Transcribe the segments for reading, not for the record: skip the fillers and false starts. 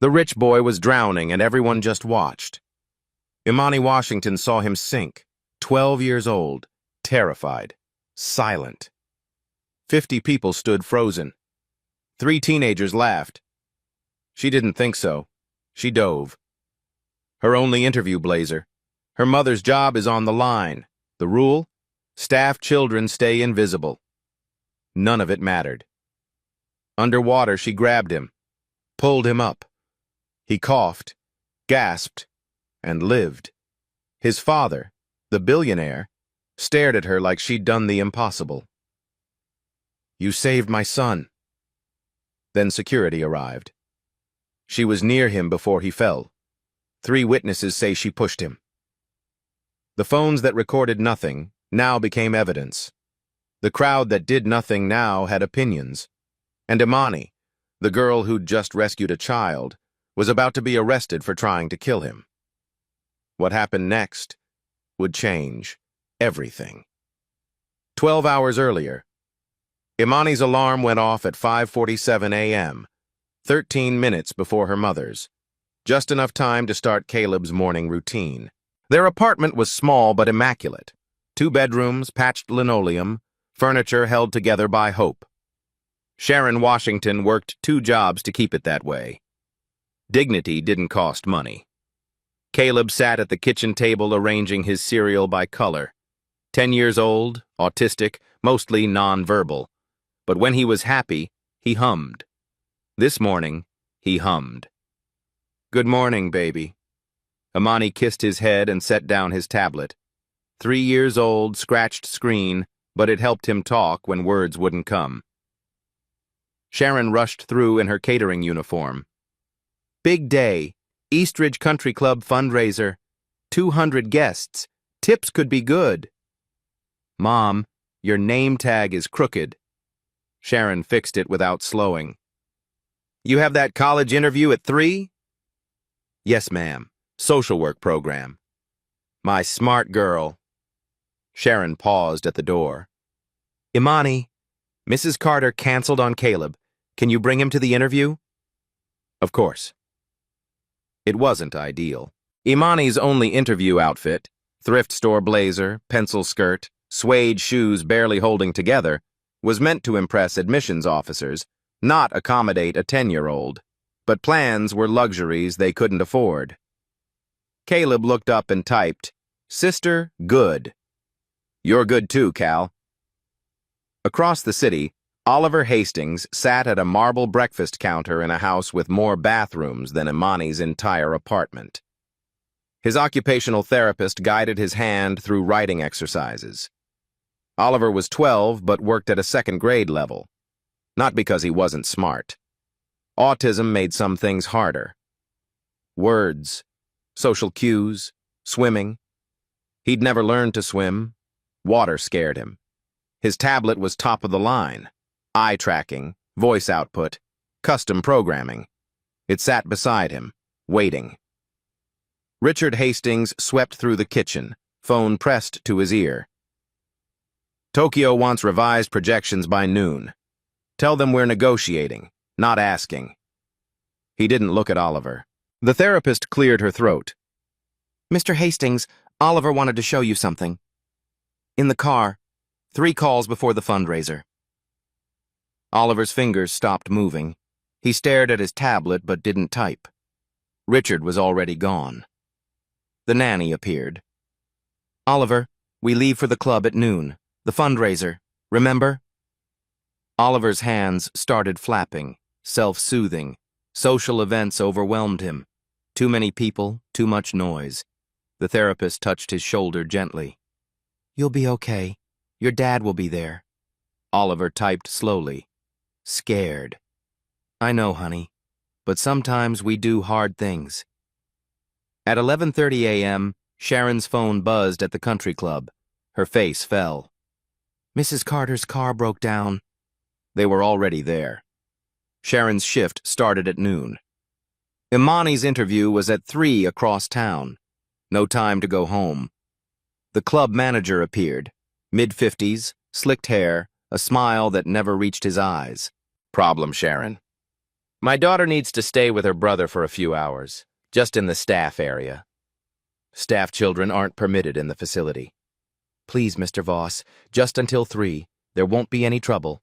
The rich boy was drowning and everyone just watched. Imani Washington saw him sink, 12 years old, terrified, silent. 50 people stood frozen. 3 teenagers laughed. She didn't think so. She dove. Her only interview blazer. Her mother's job is on the line. The rule? Staff children stay invisible. None of it mattered. Underwater, she grabbed him, pulled him up. He coughed, gasped, and lived. His father, the billionaire, stared at her like she'd done the impossible. "You saved my son." Then security arrived. She was near him before he fell. 3 witnesses say she pushed him. The phones that recorded nothing now became evidence. The crowd that did nothing now had opinions. And Imani, the girl who'd just rescued a child, was about to be arrested for trying to kill him. What happened next would change everything. 12 hours earlier, Imani's alarm went off at 5:47 a.m., 13 minutes before her mother's, just enough time to start Caleb's morning routine. Their apartment was small but immaculate. 2 bedrooms, patched linoleum, furniture held together by hope. Sharon Washington worked 2 jobs to keep it that way. Dignity didn't cost money. Caleb sat at the kitchen table arranging his cereal by color. 10 years old, autistic, mostly nonverbal. But when he was happy, he hummed. This morning, he hummed. "Good morning, baby." Imani kissed his head and set down his tablet. 3 years old, scratched screen, but it helped him talk when words wouldn't come. Sharon rushed through in her catering uniform. "Big day, Eastridge Country Club fundraiser, 200 guests, tips could be good." "Mom, your name tag is crooked." Sharon fixed it without slowing. "You have that college interview at 3? "Yes, ma'am. Social work program." "My smart girl." Sharon paused at the door. "Imani, Mrs. Carter canceled on Caleb. Can you bring him to the interview?" "Of course." It wasn't ideal. Imani's only interview outfit, thrift store blazer, pencil skirt, suede shoes barely holding together, was meant to impress admissions officers, not accommodate a 10-year-old. But plans were luxuries they couldn't afford. Caleb looked up and typed, "Sister, good." "You're good too, Cal." Across the city, Oliver Hastings sat at a marble breakfast counter in a house with more bathrooms than Imani's entire apartment. His occupational therapist guided his hand through writing exercises. Oliver was 12 but worked at a 2nd grade level. Not because he wasn't smart. Autism made some things harder. Words, social cues, swimming. He'd never learned to swim. Water scared him. His tablet was top of the line. Eye tracking, voice output, custom programming. It sat beside him, waiting. Richard Hastings swept through the kitchen, phone pressed to his ear. "Tokyo wants revised projections by noon. Tell them we're negotiating, not asking." He didn't look at Oliver. The therapist cleared her throat. "Mr. Hastings, Oliver wanted to show you something." "In the car. 3 calls before the fundraiser." Oliver's fingers stopped moving. He stared at his tablet but didn't type. Richard was already gone. The nanny appeared. "Oliver, we leave for the club at noon. The fundraiser, remember?" Oliver's hands started flapping, self-soothing. Social events overwhelmed him. Too many people, too much noise. The therapist touched his shoulder gently. "You'll be okay. Your dad will be there." Oliver typed slowly. Scared. "I know, honey, but sometimes we do hard things." At 11:30 a.m., Sharon's phone buzzed at the country club. Her face fell. "Mrs. Carter's car broke down." They were already there. Sharon's shift started at noon. Imani's interview was at 3 across town. No time to go home. The club manager appeared, mid-50s, slicked hair, a smile that never reached his eyes. "Problem, Sharon." My daughter needs to stay with her brother for a few hours, just in the staff area. Staff children aren't permitted in the facility. Please, Mr. Voss, just until 3. There won't be any trouble.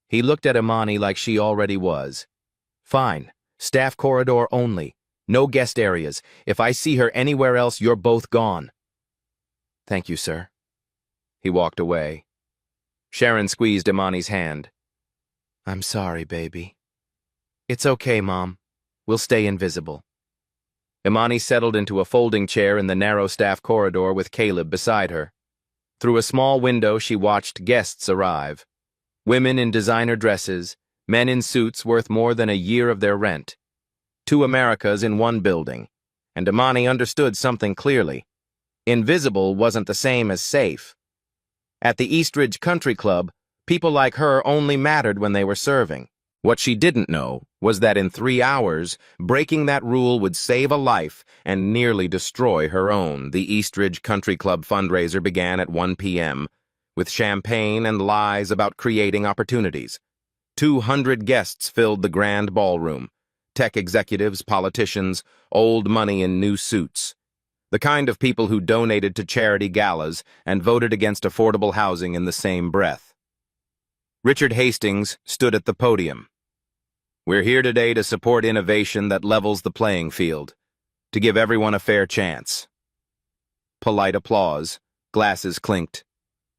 He looked at Imani like she already was. Fine. Staff corridor only. No guest areas. If I see her anywhere else, you're both gone. Thank you, sir. He walked away. Sharon squeezed Imani's hand. I'm sorry, baby. It's okay, Mom. We'll stay invisible. Imani settled into a folding chair in the narrow staff corridor with Caleb beside her. Through a small window, she watched guests arrive. Women in designer dresses, men in suits worth more than a year of their rent. 2 Americas in one building. And Imani understood something clearly. Invisible wasn't the same as safe. At the Eastridge Country Club, people like her only mattered when they were serving. What she didn't know was that in 3 hours, breaking that rule would save a life and nearly destroy her own. The Eastridge Country Club fundraiser began at 1 p.m., with champagne and lies about creating opportunities. 200 guests filled the grand ballroom. Tech executives, politicians, old money in new suits. The kind of people who donated to charity galas and voted against affordable housing in the same breath. Richard Hastings stood at the podium. We're here today to support innovation that levels the playing field, to give everyone a fair chance. Polite applause, glasses clinked.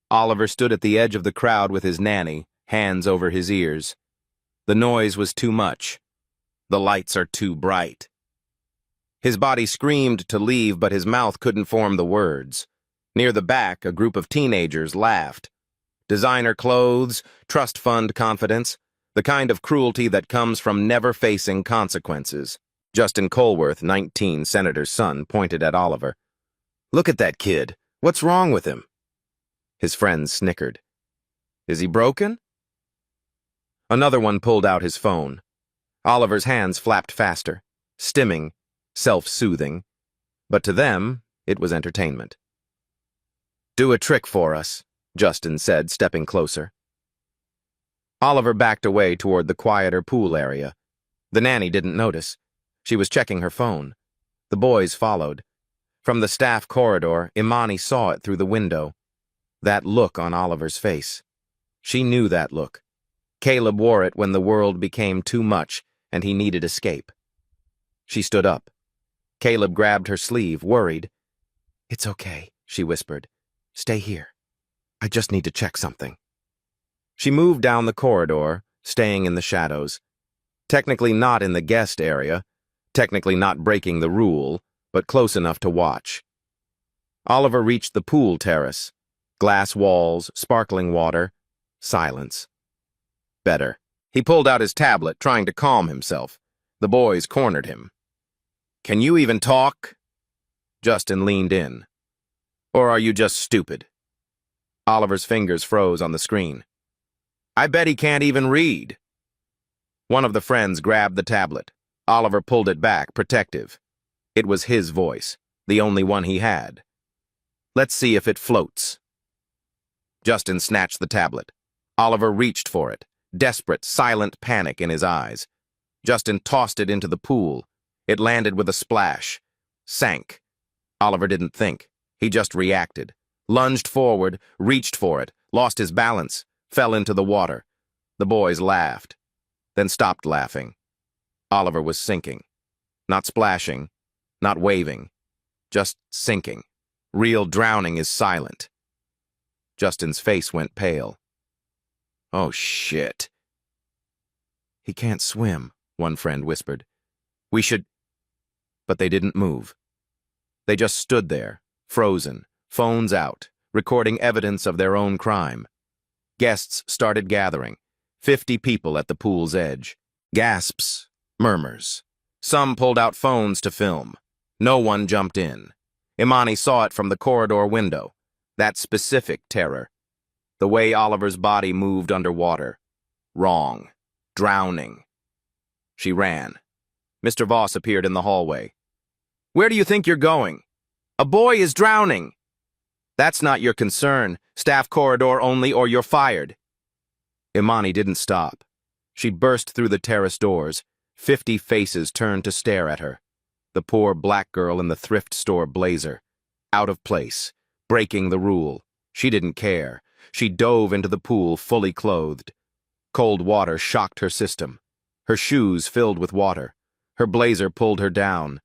Oliver stood at the edge of the crowd with his nanny, hands over his ears. The noise was too much. The lights are too bright. His body screamed to leave, but his mouth couldn't form the words. Near the back, a group of teenagers laughed. Designer clothes, trust fund confidence, the kind of cruelty that comes from never facing consequences. Justin Colworth, 19, senator's son, pointed at Oliver. Look at that kid. What's wrong with him? His friends snickered. Is he broken? Another one pulled out his phone. Oliver's hands flapped faster, stimming, self-soothing. But to them, it was entertainment. Do a trick for us, Justin said, stepping closer. Oliver backed away toward the quieter pool area. The nanny didn't notice. She was checking her phone. The boys followed. From the staff corridor, Imani saw it through the window. That look on Oliver's face. She knew that look. Caleb wore it when the world became too much and he needed escape. She stood up. Caleb grabbed her sleeve, worried. It's okay, she whispered. Stay here. I just need to check something. She moved down the corridor, staying in the shadows. Technically not in the guest area, technically not breaking the rule, but close enough to watch. Oliver reached the pool terrace. Glass walls, sparkling water, silence. Better. He pulled out his tablet, trying to calm himself. The boys cornered him. Can you even talk? Justin leaned in. Or are you just stupid? Oliver's fingers froze on the screen. I bet he can't even read. One of the friends grabbed the tablet. Oliver pulled it back, protective. It was his voice, the only one he had. Let's see if it floats. Justin snatched the tablet. Oliver reached for it, desperate, silent panic in his eyes. Justin tossed it into the pool. It landed with a splash. Sank. Oliver didn't think. He just reacted. Lunged forward, reached for it, lost his balance, fell into the water. The boys laughed, then stopped laughing. Oliver was sinking. Not splashing, not waving, just sinking. Real drowning is silent. Justin's face went pale. Oh, shit. He can't swim, one friend whispered. We should... But they didn't move. They just stood there, frozen, phones out, recording evidence of their own crime. Guests started gathering, 50 people at the pool's edge. Gasps, murmurs. Some pulled out phones to film. No one jumped in. Imani saw it from the corridor window. That specific terror. The way Oliver's body moved underwater. Wrong. Drowning. She ran. Mr. Voss appeared in the hallway. Where do you think you're going? A boy is drowning. That's not your concern. Staff corridor only or you're fired. Imani didn't stop. She burst through the terrace doors. 50 faces turned to stare at her. The poor black girl in the thrift store blazer. Out of place. Breaking the rule. She didn't care. She dove into the pool fully clothed. Cold water shocked her system. Her shoes filled with water. Her blazer pulled her down.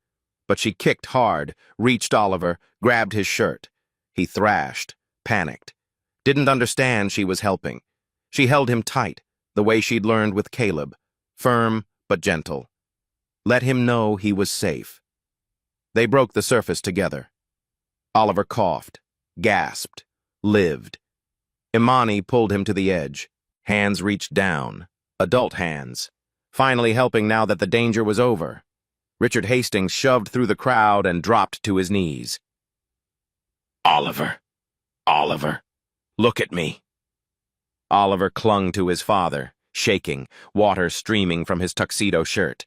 But she kicked hard, reached Oliver, grabbed his shirt. He thrashed, panicked. Didn't understand she was helping. She held him tight, the way she'd learned with Caleb. Firm, but gentle. Let him know he was safe. They broke the surface together. Oliver coughed, gasped, lived. Imani pulled him to the edge. Hands reached down. Adult hands. Finally helping now that the danger was over. Richard Hastings shoved through the crowd and dropped to his knees. Oliver. Oliver. Look at me. Oliver clung to his father, shaking, water streaming from his tuxedo shirt.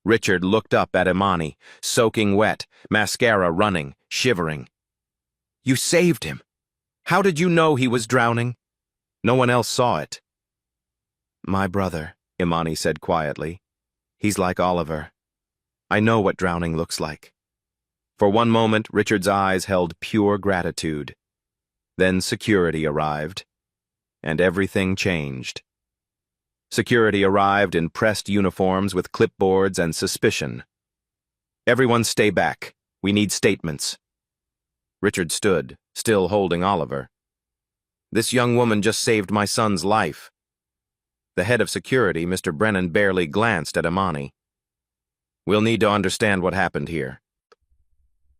Richard looked up at Imani, soaking wet, mascara running, shivering. You saved him. How did you know he was drowning? No one else saw it. My brother, Imani said quietly. He's like Oliver. I know what drowning looks like. For one moment, Richard's eyes held pure gratitude. Then security arrived, and everything changed. Security arrived in pressed uniforms with clipboards and suspicion. Everyone stay back. We need statements. Richard stood, still holding Oliver. This young woman just saved my son's life. The head of security, Mr. Brennan, barely glanced at Imani. We'll need to understand what happened here.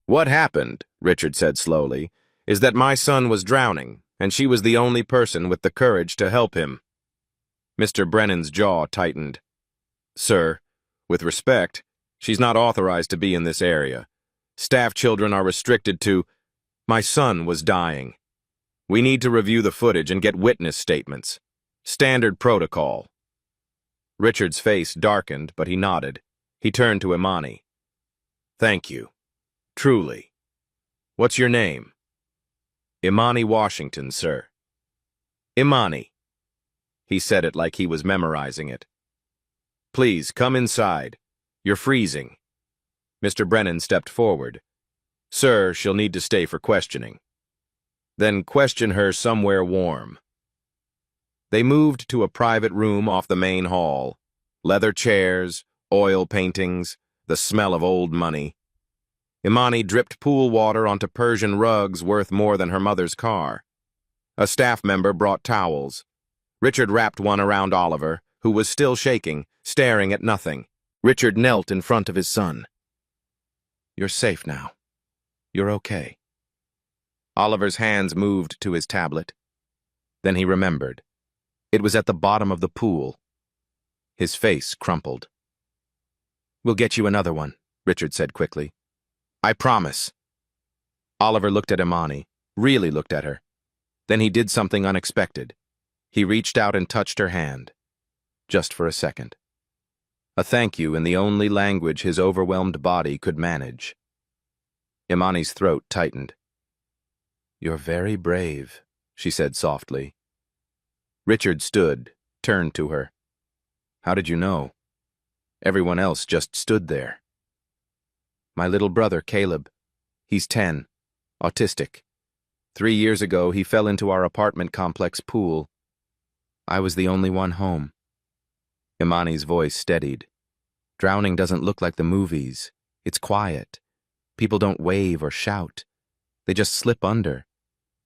What happened, Richard said slowly, is that my son was drowning, and she was the only person with the courage to help him. Mr. Brennan's jaw tightened. Sir, with respect, she's not authorized to be in this area. Staff children are restricted to... My son was dying. We need to review the footage and get witness statements. Standard protocol. Richard's face darkened, but he nodded. He turned to Imani. Thank you. Truly. What's your name? Imani Washington, sir. Imani. He said it like he was memorizing it. Please, come inside. You're freezing. Mr. Brennan stepped forward. Sir, she'll need to stay for questioning. Then question her somewhere warm. They moved to a private room off the main hall. Leather chairs, oil paintings, the smell of old money. Imani dripped pool water onto Persian rugs worth more than her mother's car. A staff member brought towels. Richard wrapped one around Oliver, who was still shaking, staring at nothing. Richard knelt in front of his son. You're safe now. You're okay. Oliver's hands moved to his tablet. Then he remembered. It was at the bottom of the pool. His face crumpled. We'll get you another one, Richard said quickly. I promise. Oliver looked at Imani, really looked at her. Then he did something unexpected. He reached out and touched her hand. Just for a second. A thank you in the only language his overwhelmed body could manage. Imani's throat tightened. You're very brave, she said softly. Richard stood, turned to her. How did you know? Everyone else just stood there. My little brother, Caleb. He's 10, autistic. 3 years ago, he fell into our apartment complex pool. I was the only one home. Imani's voice steadied. Drowning doesn't look like the movies. It's quiet. People don't wave or shout. They just slip under.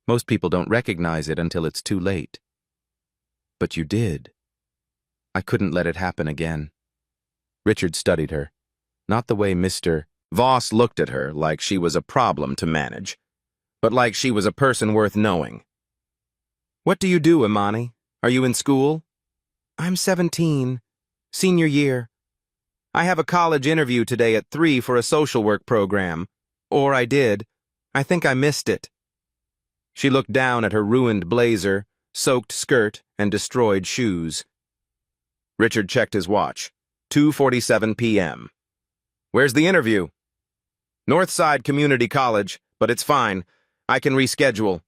Most people don't recognize it until it's too late. But you did. I couldn't let it happen again. Richard studied her. Not the way Mr. Voss looked at her like she was a problem to manage, but like she was a person worth knowing. What do you do, Imani? Are you in school? I'm 17. Senior year. I have a college interview today at 3 for a social work program. Or I did. I think I missed it. She looked down at her ruined blazer, soaked skirt, and destroyed shoes. Richard checked his watch. 2:47 p.m. Where's the interview? Northside Community College, but it's fine. I can reschedule.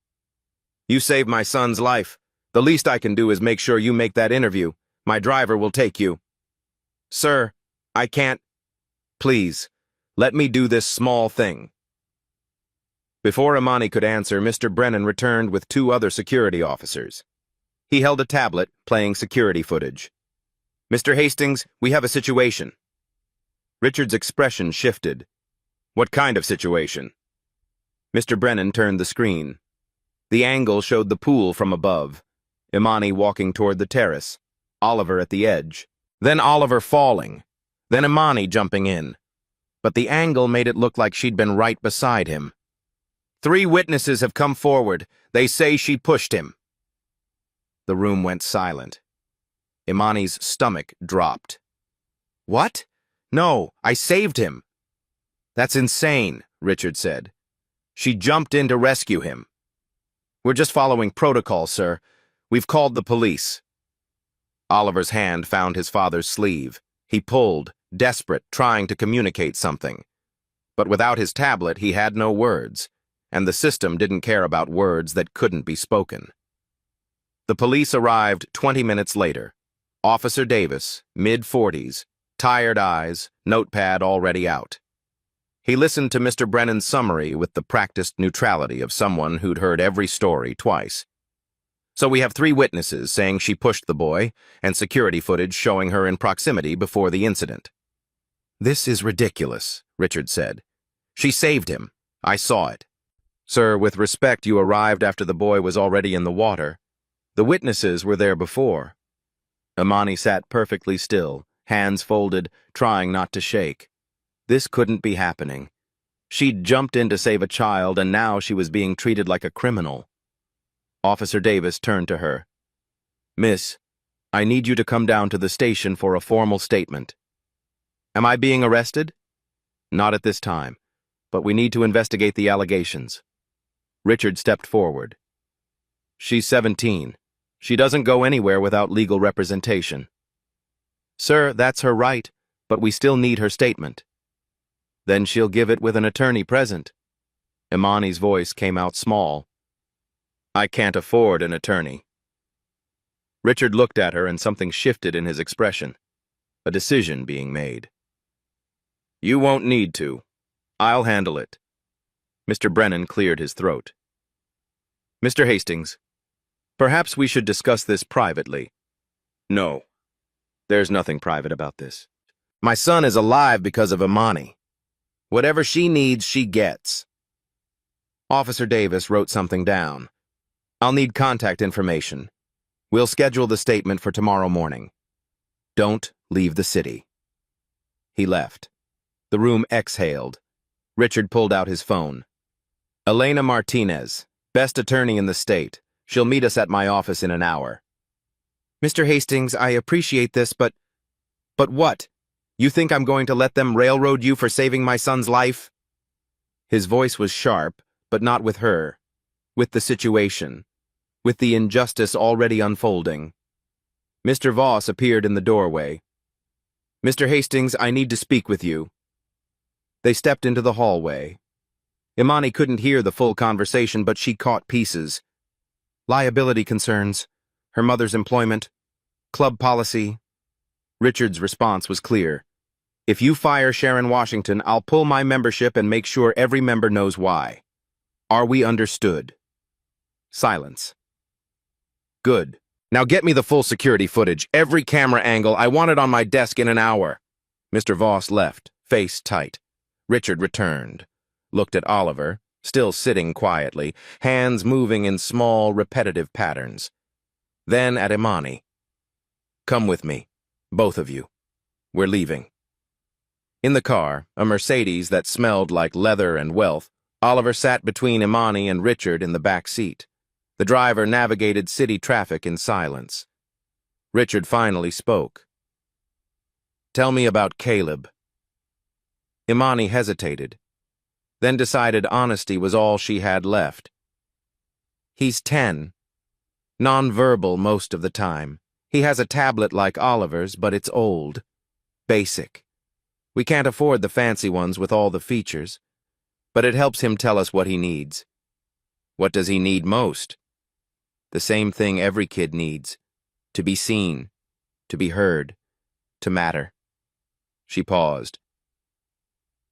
You saved my son's life. The least I can do is make sure you make that interview. My driver will take you. Sir, I can't. Please, let me do this small thing. Before Imani could answer, Mr. Brennan returned with 2 other security officers. He held a tablet, playing security footage. Mr. Hastings, we have a situation. Richard's expression shifted. What kind of situation? Mr. Brennan turned the screen. The angle showed the pool from above, Imani walking toward the terrace, Oliver at the edge, then Oliver falling, then Imani jumping in. But the angle made it look like she'd been right beside him. 3 witnesses have come forward. They say she pushed him. The room went silent. Imani's stomach dropped. What? No, I saved him. That's insane, Richard said. She jumped in to rescue him. We're just following protocol, sir. We've called the police. Oliver's hand found his father's sleeve. He pulled, desperate, trying to communicate something. But without his tablet, he had no words, and the system didn't care about words that couldn't be spoken. The police arrived 20 minutes later. Officer Davis, mid-40s, tired eyes, notepad already out. He listened to Mr. Brennan's summary with the practiced neutrality of someone who'd heard every story twice. So we have 3 witnesses saying she pushed the boy, and security footage showing her in proximity before the incident. This is ridiculous, Richard said. She saved him. I saw it. Sir, with respect, you arrived after the boy was already in the water. The witnesses were there before. Imani sat perfectly still, hands folded, trying not to shake. This couldn't be happening. She'd jumped in to save a child, and now she was being treated like a criminal. Officer Davis turned to her. Miss, I need you to come down to the station for a formal statement. Am I being arrested? Not at this time, but we need to investigate the allegations. Richard stepped forward. She's 17. She doesn't go anywhere without legal representation. Sir, that's her right, but we still need her statement. Then she'll give it with an attorney present. Imani's voice came out small. I can't afford an attorney. Richard looked at her and something shifted in his expression. A decision being made. You won't need to. I'll handle it. Mr. Brennan cleared his throat. Mr. Hastings, perhaps we should discuss this privately. No. There's nothing private about this. My son is alive because of Imani. Whatever she needs, she gets. Officer Davis wrote something down. I'll need contact information. We'll schedule the statement for tomorrow morning. Don't leave the city. He left. The room exhaled. Richard pulled out his phone. Elena Martinez, best attorney in the state. She'll meet us at my office in an hour. Mr. Hastings, I appreciate this, but what? You think I'm going to let them railroad you for saving my son's life? His voice was sharp, but not with her. With the situation. With the injustice already unfolding. Mr. Voss appeared in the doorway. Mr. Hastings, I need to speak with you. They stepped into the hallway. Imani couldn't hear the full conversation, but she caught pieces. Liability concerns, her mother's employment, club policy. Richard's response was clear. If you fire Sharon Washington, I'll pull my membership and make sure every member knows why. Are we understood? Silence. Good. Now get me the full security footage, every camera angle. I want it on my desk in an hour. Mr. Voss left, face tight. Richard returned, looked at Oliver, still sitting quietly, hands moving in small, repetitive patterns. Then at Imani. Come with me, both of you. We're leaving. In the car, a Mercedes that smelled like leather and wealth, Oliver sat between Imani and Richard in the back seat. The driver navigated city traffic in silence. Richard finally spoke. Tell me about Caleb. Imani hesitated, then decided honesty was all she had left. He's 10. Non-verbal most of the time. He has a tablet like Oliver's, but it's old. Basic. We can't afford the fancy ones with all the features, but it helps him tell us what he needs. What does he need most? The same thing every kid needs, to be seen. to be heard, to matter. She paused.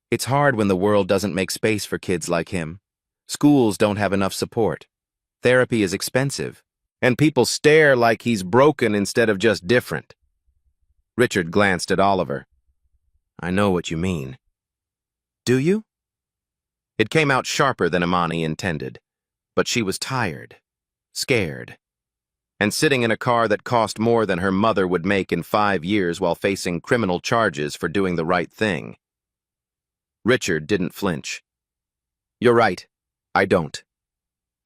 It's hard when the world doesn't make space for kids like him. Schools don't have enough support. Therapy is expensive, and people stare like he's broken instead of just different. Richard glanced at Oliver. I know what you mean. Do you? It came out sharper than Imani intended, but she was tired, scared, and sitting in a car that cost more than her mother would make in 5 years while facing criminal charges for doing the right thing. Richard didn't flinch. You're right, I don't.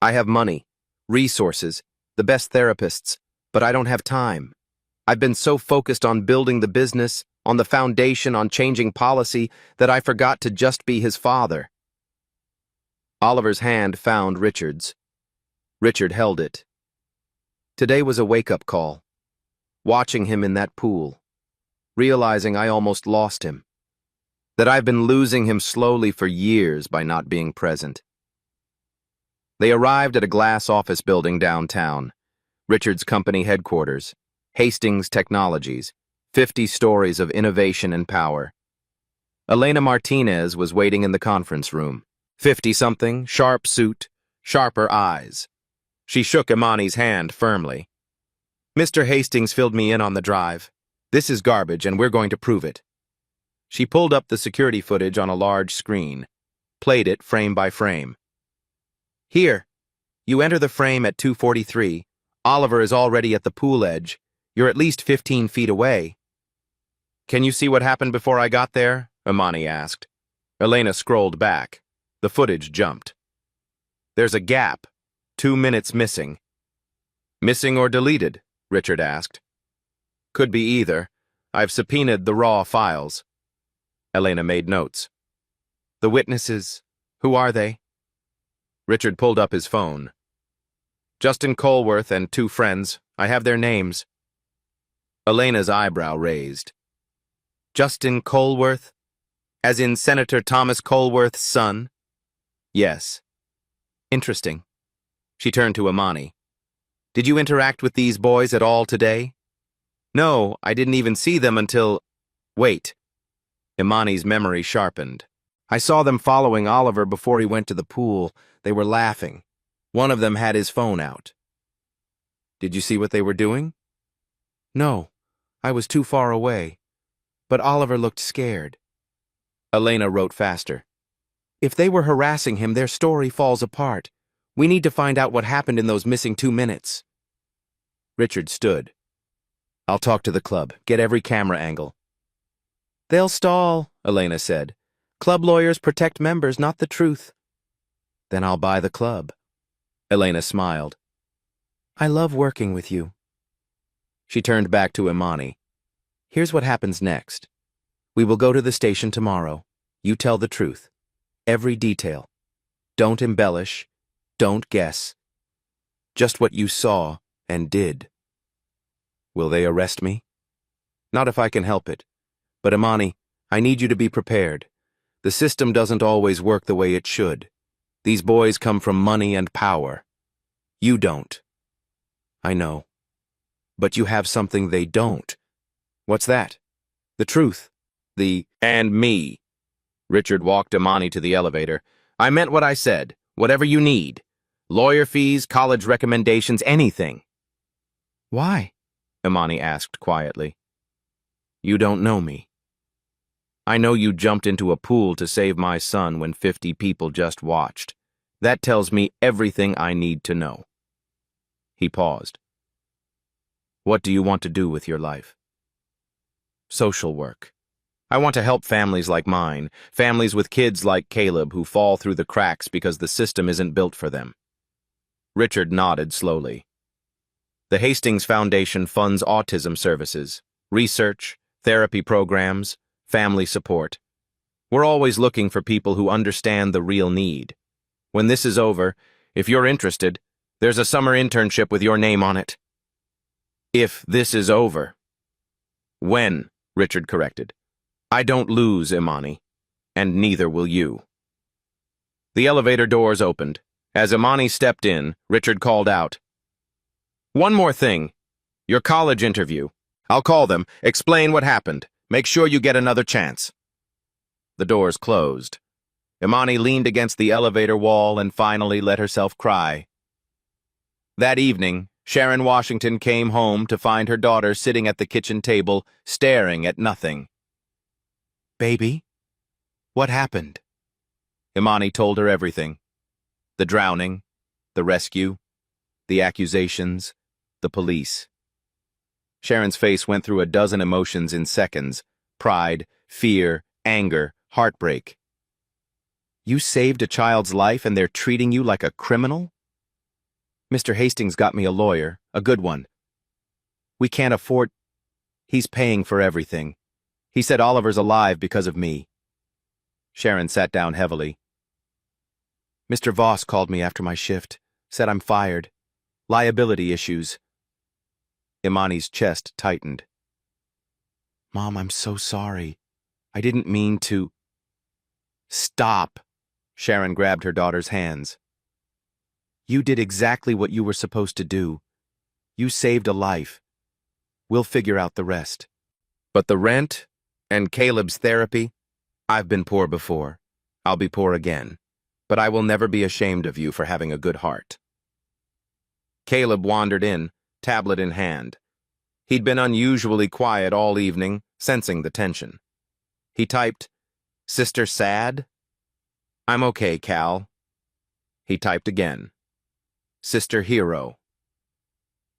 I have money, resources, the best therapists, but I don't have time. I've been so focused on building the business, on the foundation, on changing policy, that I forgot to just be his father. Oliver's hand found Richard's. Richard held it. Today was a wake-up call. Watching him in that pool, realizing I almost lost him, that I've been losing him slowly for years by not being present. They arrived at a glass office building downtown, Richard's company headquarters, Hastings Technologies, 50 stories of innovation and power. Elena Martinez was waiting in the conference room, 50-something, sharp suit, sharper eyes. She shook Imani's hand firmly. Mr. Hastings filled me in on the drive. This is garbage, and we're going to prove it. She pulled up the security footage on a large screen, played it frame by frame. Here, you enter the frame at 2:43. Oliver is already at the pool edge. You're at least 15 feet away. Can you see what happened before I got there? Imani asked. Elena scrolled back. The footage jumped. There's a gap. 2 minutes missing. Missing or deleted? Richard asked. Could be either. I've subpoenaed the raw files. Elena made notes. The witnesses, who are they? Richard pulled up his phone. Justin Colworth and 2 friends. I have their names. Elena's eyebrow raised. Justin Colworth? As in Senator Thomas Colworth's son? Yes. Interesting. She turned to Imani. Did you interact with these boys at all today? No, I didn't even see them until... Wait. Imani's memory sharpened. I saw them following Oliver before he went to the pool. They were laughing. One of them had his phone out. Did you see what they were doing? No, I was too far away. But Oliver looked scared. Elena wrote faster. If they were harassing him, their story falls apart. We need to find out what happened in those missing 2 minutes. Richard stood. I'll talk to the club, get every camera angle. They'll stall, Elena said. Club lawyers protect members, not the truth. Then I'll buy the club. Elena smiled. I love working with you. She turned back to Imani. Here's what happens next. We will go to the station tomorrow. You tell the truth. Every detail. Don't embellish. Don't guess. Just what you saw and did. Will they arrest me? Not if I can help it. But Imani, I need you to be prepared. The system doesn't always work the way it should. These boys come from money and power. You don't. I know. But you have something they don't. What's that? The truth. And me. Richard walked Imani to the elevator. I meant what I said. Whatever you need. Lawyer fees, college recommendations, anything. Why? Imani asked quietly. You don't know me. I know you jumped into a pool to save my son when 50 people just watched. That tells me everything I need to know. He paused. What do you want to do with your life? Social work. I want to help families like mine, families with kids like Caleb who fall through the cracks because the system isn't built for them. Richard nodded slowly. The Hastings Foundation funds autism services, research, therapy programs, family support. We're always looking for people who understand the real need. When this is over, if you're interested, there's a summer internship with your name on it. If this is over. When, Richard corrected. I don't lose, Imani, and neither will you. The elevator doors opened. As Imani stepped in, Richard called out, One more thing. Your college interview. I'll call them, explain what happened. Make sure you get another chance. The doors closed. Imani leaned against the elevator wall and finally let herself cry. That evening, Sharon Washington came home to find her daughter sitting at the kitchen table, staring at nothing. "Baby, what happened?" Imani told her everything. The drowning, the rescue, the accusations, the police. Sharon's face went through a dozen emotions in seconds: pride, fear, anger, heartbreak. "You saved a child's life and they're treating you like a criminal?" "Mr. Hastings got me a lawyer, a good one. We can't afford... He's paying for everything. He said Oliver's alive because of me." Sharon sat down heavily. "Mr. Voss called me after my shift, said I'm fired. Liability issues." Imani's chest tightened. "Mom, I'm so sorry. I didn't mean to..." "Stop!" Sharon grabbed her daughter's hands. "You did exactly what you were supposed to do. You saved a life. We'll figure out the rest." "But the rent and Caleb's therapy? I've been poor before. I'll be poor again. But I will never be ashamed of you for having a good heart." Caleb wandered in, tablet in hand. He'd been unusually quiet all evening, sensing the tension. He typed, "Sister sad?" "I'm okay, Cal." He typed again, "Sister hero."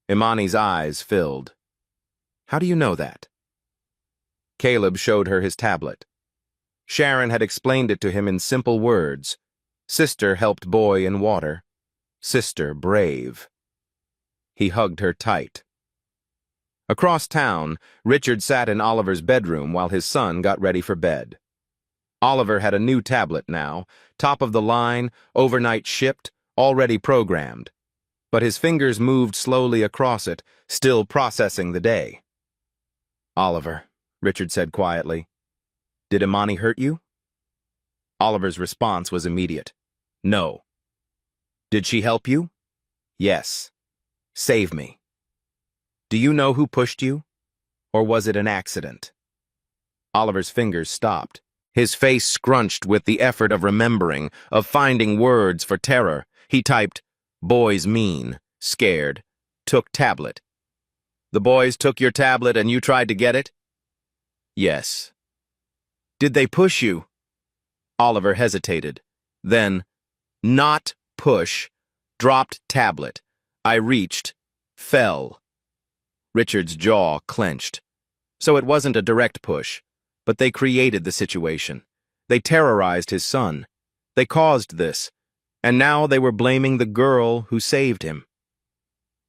Imani's eyes filled. "How do you know that?" Caleb showed her his tablet. Sharon had explained it to him in simple words. Sister helped boy in water. Sister brave. He hugged her tight. Across town, Richard sat in Oliver's bedroom while his son got ready for bed. Oliver had a new tablet now, top of the line, overnight shipped, already programmed. But his fingers moved slowly across it, still processing the day. "Oliver," Richard said quietly, "did Imani hurt you?" Oliver's response was immediate. "No." "Did she help you?" "Yes. Save me." "Do you know who pushed you? Or was it an accident?" Oliver's fingers stopped. His face scrunched with the effort of remembering, of finding words for terror. He typed, "Boys mean, scared, took tablet." "The boys took your tablet and you tried to get it?" "Yes." "Did they push you?" Oliver hesitated. Then, "Not push, dropped tablet. I reached, fell." Richard's jaw clenched. So it wasn't a direct push, but they created the situation. They terrorized his son. They caused this, and now they were blaming the girl who saved him.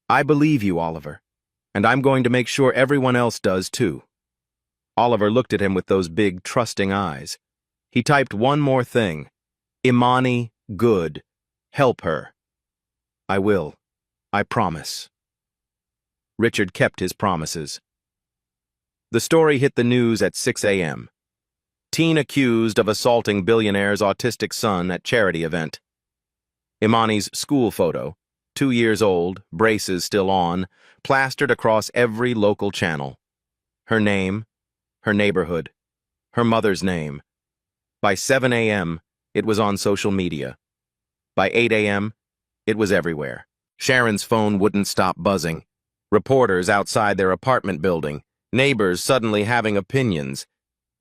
"I believe you, Oliver, and I'm going to make sure everyone else does too." Oliver looked at him with those big, trusting eyes. He typed one more thing. "Imani, good. Help her." "I will. I promise." Richard kept his promises. The story hit the news at 6 a.m. Teen accused of assaulting billionaire's autistic son at charity event. Imani's school photo, 2 years old, braces still on, plastered across every local channel. Her name, her neighborhood, her mother's name. By 7 a.m., it was on social media. By 8 a.m., it was everywhere. Sharon's phone wouldn't stop buzzing. Reporters outside their apartment building, neighbors suddenly having opinions,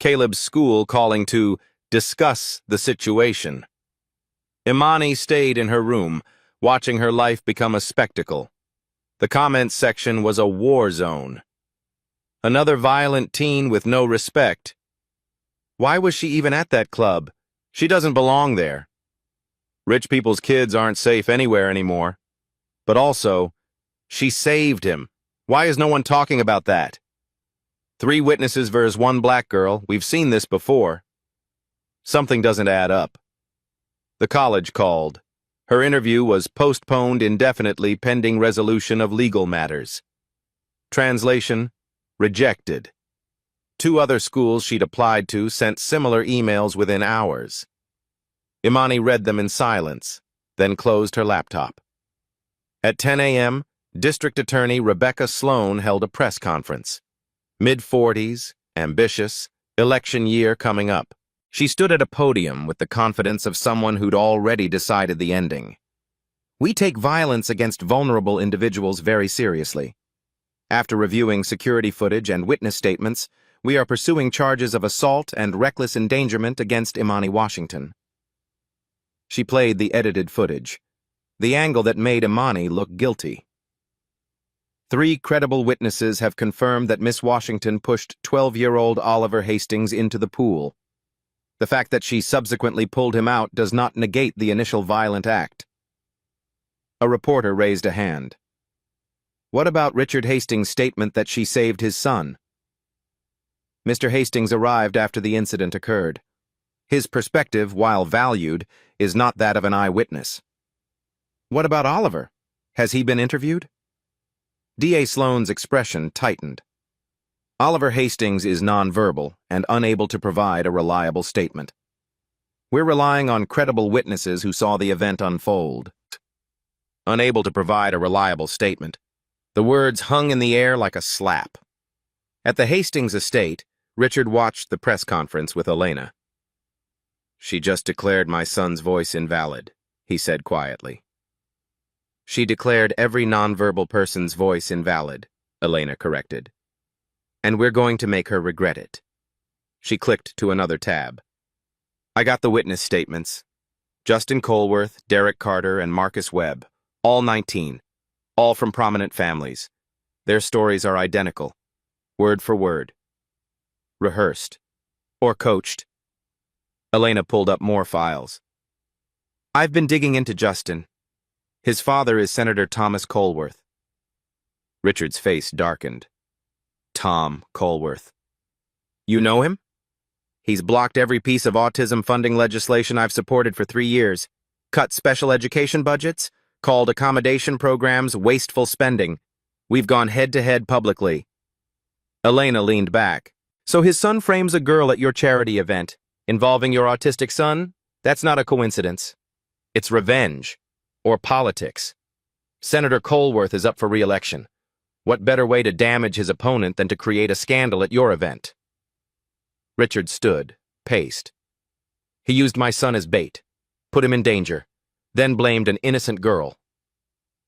Caleb's school calling to discuss the situation. Imani stayed in her room, watching her life become a spectacle. The comments section was a war zone. Another violent teen with no respect. Why was she even at that club? She doesn't belong there. Rich people's kids aren't safe anywhere anymore. But also, she saved him. Why is no one talking about that? 3 witnesses versus 1 black girl. We've seen this before. Something doesn't add up. The college called. Her interview was postponed indefinitely pending resolution of legal matters. Translation: rejected. 2 other schools she'd applied to sent similar emails within hours. Imani read them in silence, then closed her laptop. At 10 a.m., District Attorney Rebecca Sloan held a press conference. Mid-40s, ambitious, election year coming up. She stood at a podium with the confidence of someone who'd already decided the ending. We take violence against vulnerable individuals very seriously. After reviewing security footage and witness statements, we are pursuing charges of assault and reckless endangerment against Imani Washington. She played the edited footage, the angle that made Imani look guilty. 3 credible witnesses have confirmed that Miss Washington pushed 12-year-old Oliver Hastings into the pool. The fact that she subsequently pulled him out does not negate the initial violent act. A reporter raised a hand. What about Richard Hastings' statement that she saved his son? Mr. Hastings arrived after the incident occurred. His perspective, while valued, is not that of an eyewitness. What about Oliver? Has he been interviewed? D.A. Sloan's expression tightened. Oliver Hastings is nonverbal and unable to provide a reliable statement. We're relying on credible witnesses who saw the event unfold. Unable to provide a reliable statement. The words hung in the air like a slap. At the Hastings estate, Richard watched the press conference with Elena. She just declared my son's voice invalid, he said quietly. She declared every nonverbal person's voice invalid, Elena corrected. And we're going to make her regret it. She clicked to another tab. I got the witness statements. Justin Colworth, Derek Carter, and Marcus Webb, all 19, all from prominent families. Their stories are identical, word for word. Rehearsed. Or coached. Elena pulled up more files. I've been digging into Justin. His father is Senator Thomas Colworth. Richard's face darkened. Tom Colworth. You know him? He's blocked every piece of autism funding legislation I've supported for 3 years, cut special education budgets, called accommodation programs wasteful spending. We've gone head-to-head publicly. Elena leaned back. So his son frames a girl at your charity event, involving your autistic son? That's not a coincidence. It's revenge. Or politics. Senator Colworth is up for re-election. What better way to damage his opponent than to create a scandal at your event? Richard stood, paced. He used my son as bait, put him in danger, then blamed an innocent girl.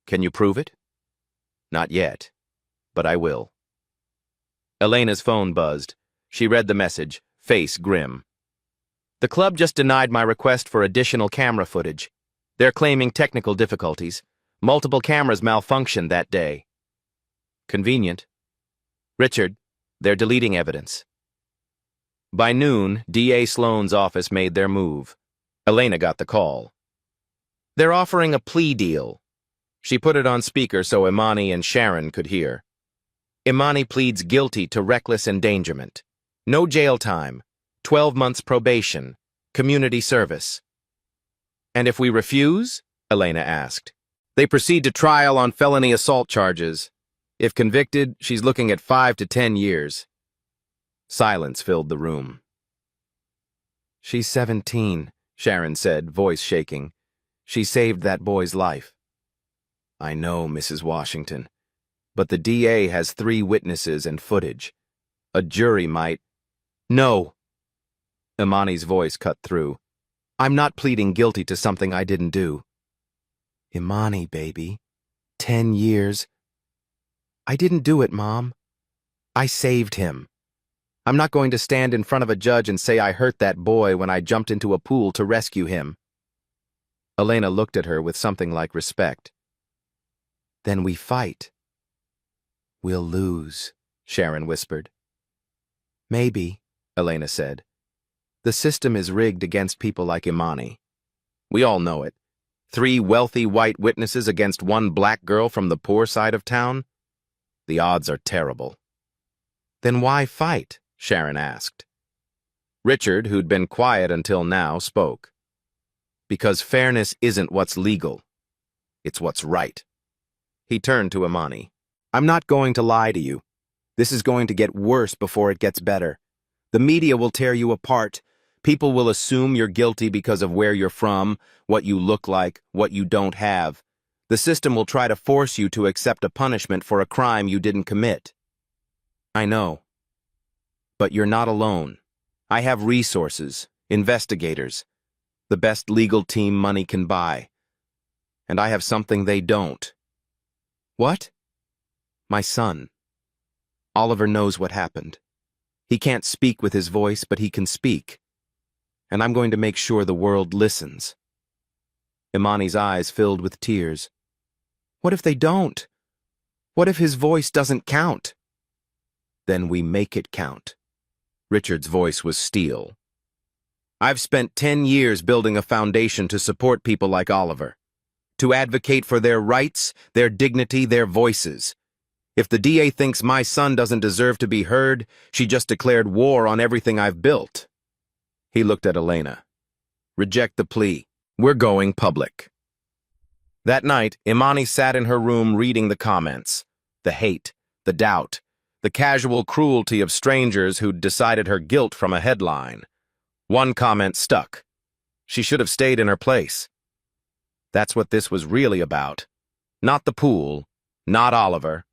Can you prove it? Not yet, but I will. Elena's phone buzzed. She read the message, face grim. The club just denied my request for additional camera footage. They're claiming technical difficulties. Multiple cameras malfunctioned that day. Convenient. Richard, they're deleting evidence. By noon, D.A. Sloan's office made their move. Elena got the call. They're offering a plea deal. She put it on speaker so Imani and Sharon could hear. Imani pleads guilty to reckless endangerment. No jail time. 12 months probation. Community service. And if we refuse? Elena asked. They proceed to trial on felony assault charges. If convicted, she's looking at 5 to 10 years. Silence filled the room. She's 17, Sharon said, voice shaking. She saved that boy's life. I know, Mrs. Washington. But the DA has 3 witnesses and footage. A jury might... No! Imani's voice cut through. I'm not pleading guilty to something I didn't do. Imani, baby. 10 years. I didn't do it, Mom. I saved him. I'm not going to stand in front of a judge and say I hurt that boy when I jumped into a pool to rescue him. Elena looked at her with something like respect. Then we fight. We'll lose, Sharon whispered. Maybe, Elena said. The system is rigged against people like Imani. We all know it. 3 wealthy white witnesses against 1 black girl from the poor side of town? The odds are terrible. Then why fight? Sharon asked. Richard, who'd been quiet until now, spoke. Because fairness isn't what's legal. It's what's right. He turned to Imani. I'm not going to lie to you. This is going to get worse before it gets better. The media will tear you apart. People will assume you're guilty because of where you're from, what you look like, what you don't have. The system will try to force you to accept a punishment for a crime you didn't commit. I know, But you're not alone. I have resources, investigators, the best legal team money can buy. And I have something they don't. What? My son. Oliver knows what happened. He can't speak with his voice, but he can speak. And I'm going to make sure the world listens. Imani's eyes filled with tears. What if they don't? What if his voice doesn't count? Then we make it count. Richard's voice was steel. I've spent 10 years building a foundation to support people like Oliver, to advocate for their rights, their dignity, their voices. If the DA thinks my son doesn't deserve to be heard, she just declared war on everything I've built. He looked at Elena. Reject the plea. We're going public. That night, Imani sat in her room reading the comments, the hate, the doubt, the casual cruelty of strangers who'd decided her guilt from a headline. One comment stuck. She should have stayed in her place. That's what this was really about. Not the pool, not Oliver.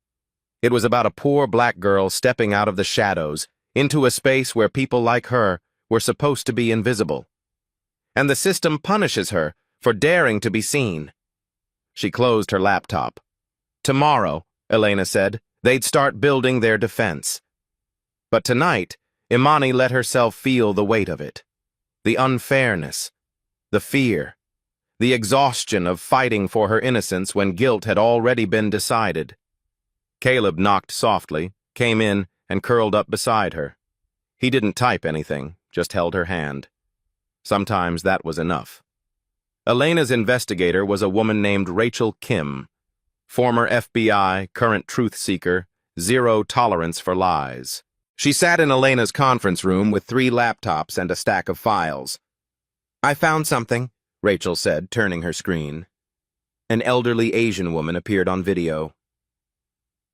It was about a poor black girl stepping out of the shadows into a space where people like her were supposed to be invisible. And the system punishes her for daring to be seen. She closed her laptop. Tomorrow, Elena said, they'd start building their defense. But tonight, Imani let herself feel the weight of it. The unfairness, the fear, the exhaustion of fighting for her innocence when guilt had already been decided. Caleb knocked softly, came in, and curled up beside her. He didn't type anything, just held her hand. Sometimes that was enough. Elena's investigator was a woman named Rachel Kim, former FBI, current truth seeker, zero tolerance for lies. She sat in Elena's conference room with 3 laptops and a stack of files. I found something, Rachel said, turning her screen. An elderly Asian woman appeared on video.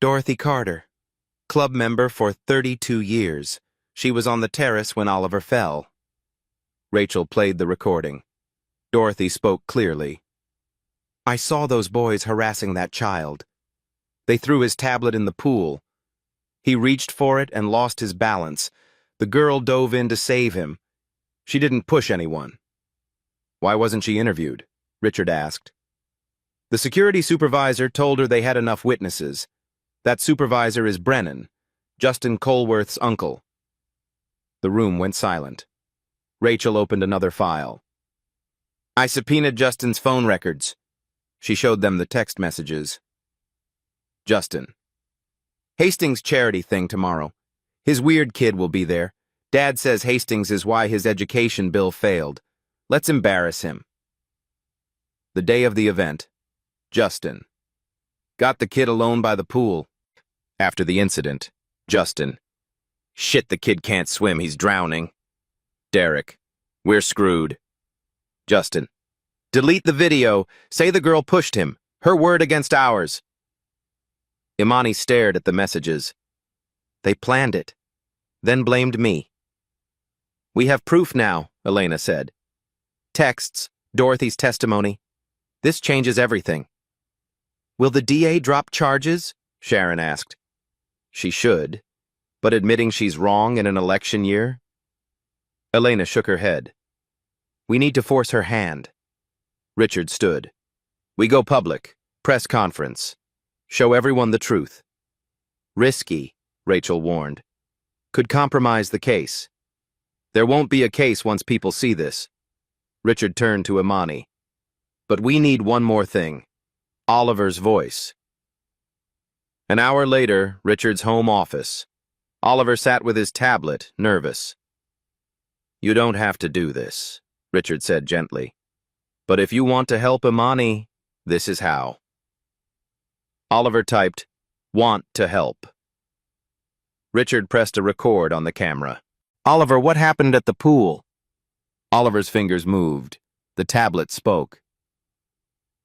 Dorothy Carter, club member for 32 years. She was on the terrace when Oliver fell. Rachel played the recording. Dorothy spoke clearly. I saw those boys harassing that child. They threw his tablet in the pool. He reached for it and lost his balance. The girl dove in to save him. She didn't push anyone. Why wasn't she interviewed? Richard asked. The security supervisor told her they had enough witnesses. That supervisor is Brennan, Justin Colworth's uncle. The room went silent. Rachel opened another file. I subpoenaed Justin's phone records. She showed them the text messages. Justin. Hastings' charity thing tomorrow. His weird kid will be there. Dad says Hastings is why his education bill failed. Let's embarrass him. The day of the event. Justin. Got the kid alone by the pool. After the incident. Justin. Shit, the kid can't swim, he's drowning. Derek. We're screwed. Justin. Delete the video. Say the girl pushed him. Her word against ours. Imani stared at the messages. They planned it, then blamed me. We have proof now, Elena said. Texts, Dorothy's testimony. This changes everything. Will the DA drop charges? Sharon asked. She should, but admitting she's wrong in an election year? Elena shook her head. We need to force her hand. Richard stood. We go public, press conference. Show everyone the truth. Risky, Rachel warned. Could compromise the case. There won't be a case once people see this. Richard turned to Imani. But we need one more thing. Oliver's voice. An hour later, Richard's home office. Oliver sat with his tablet, nervous. You don't have to do this, Richard said gently. But if you want to help Imani, this is how. Oliver typed, want to help. Richard pressed a record on the camera. Oliver, what happened at the pool? Oliver's fingers moved. The tablet spoke.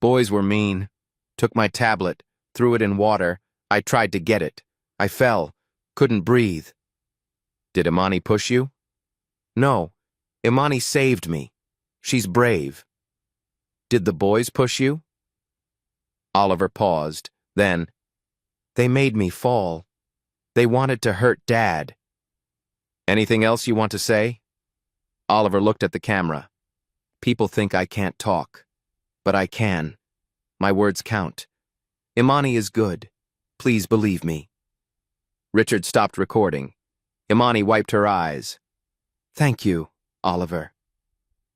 Boys were mean. Took my tablet, threw it in water. I tried to get it. I fell. Couldn't breathe. Did Imani push you? No. Imani saved me. She's brave. Did the boys push you? Oliver paused. Then, they made me fall. They wanted to hurt Dad. Anything else you want to say? Oliver looked at the camera. People think I can't talk, but I can. My words count. Imani is good. Please believe me. Richard stopped recording. Imani wiped her eyes. Thank you, Oliver.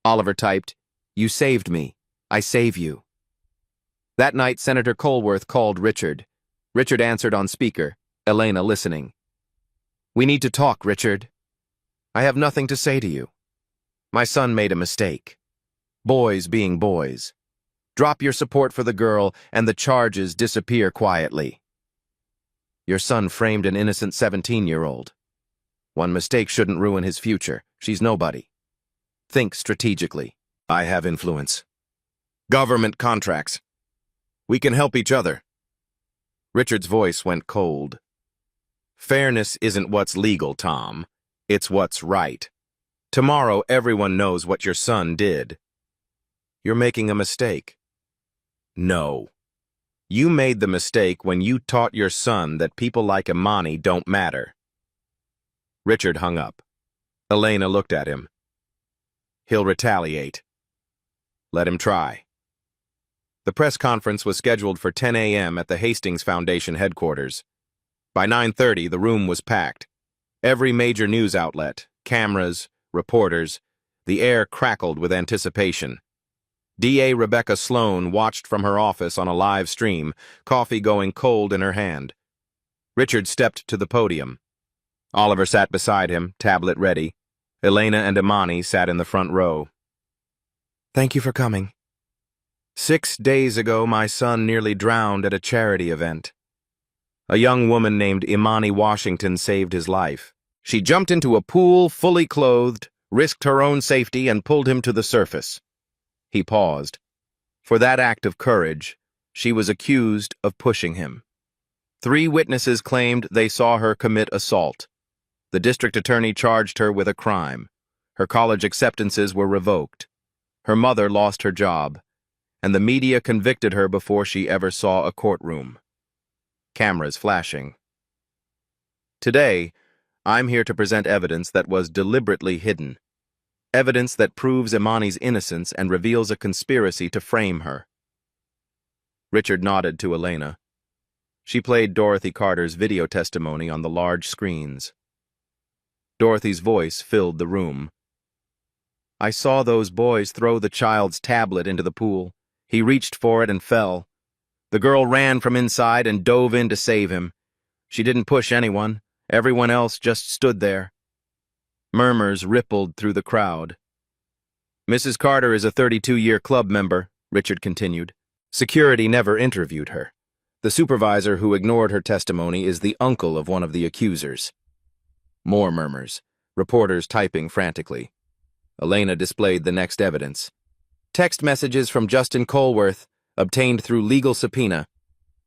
Oliver typed, You saved me. I save you. That night, Senator Colworth called Richard. Richard answered on speaker, Elena listening. We need to talk, Richard. I have nothing to say to you. My son made a mistake. Boys being boys. Drop your support for the girl and the charges disappear quietly. Your son framed an innocent 17-year-old. One mistake shouldn't ruin his future. She's nobody. Think strategically. I have influence. Government contracts. We can help each other. Richard's voice went cold. Fairness isn't what's legal, Tom. It's what's right. Tomorrow, everyone knows what your son did. You're making a mistake. No. You made the mistake when you taught your son that people like Imani don't matter. Richard hung up. Elena looked at him. He'll retaliate. Let him try. The press conference was scheduled for 10 a.m. at the Hastings Foundation headquarters. By 9:30, the room was packed. Every major news outlet, cameras, reporters, the air crackled with anticipation. DA Rebecca Sloan watched from her office on a live stream, coffee going cold in her hand. Richard stepped to the podium. Oliver sat beside him, tablet ready. Elena and Imani sat in the front row. Thank you for coming. 6 days ago, my son nearly drowned at a charity event. A young woman named Imani Washington saved his life. She jumped into a pool fully clothed, risked her own safety, and pulled him to the surface. He paused. For that act of courage, she was accused of pushing him. 3 witnesses claimed they saw her commit assault. The district attorney charged her with a crime. Her college acceptances were revoked. Her mother lost her job, and the media convicted her before she ever saw a courtroom. Cameras flashing. Today, I'm here to present evidence that was deliberately hidden. Evidence that proves Imani's innocence and reveals a conspiracy to frame her. Richard nodded to Elena. She played Dorothy Carter's video testimony on the large screens. Dorothy's voice filled the room. I saw those boys throw the child's tablet into the pool. He reached for it and fell. The girl ran from inside and dove in to save him. She didn't push anyone. Everyone else just stood there. Murmurs rippled through the crowd. Mrs. Carter is a 32-year club member, Richard continued. Security never interviewed her. The supervisor who ignored her testimony is the uncle of one of the accusers. More murmurs, reporters typing frantically. Elena displayed the next evidence. Text messages from Justin Colworth, obtained through legal subpoena.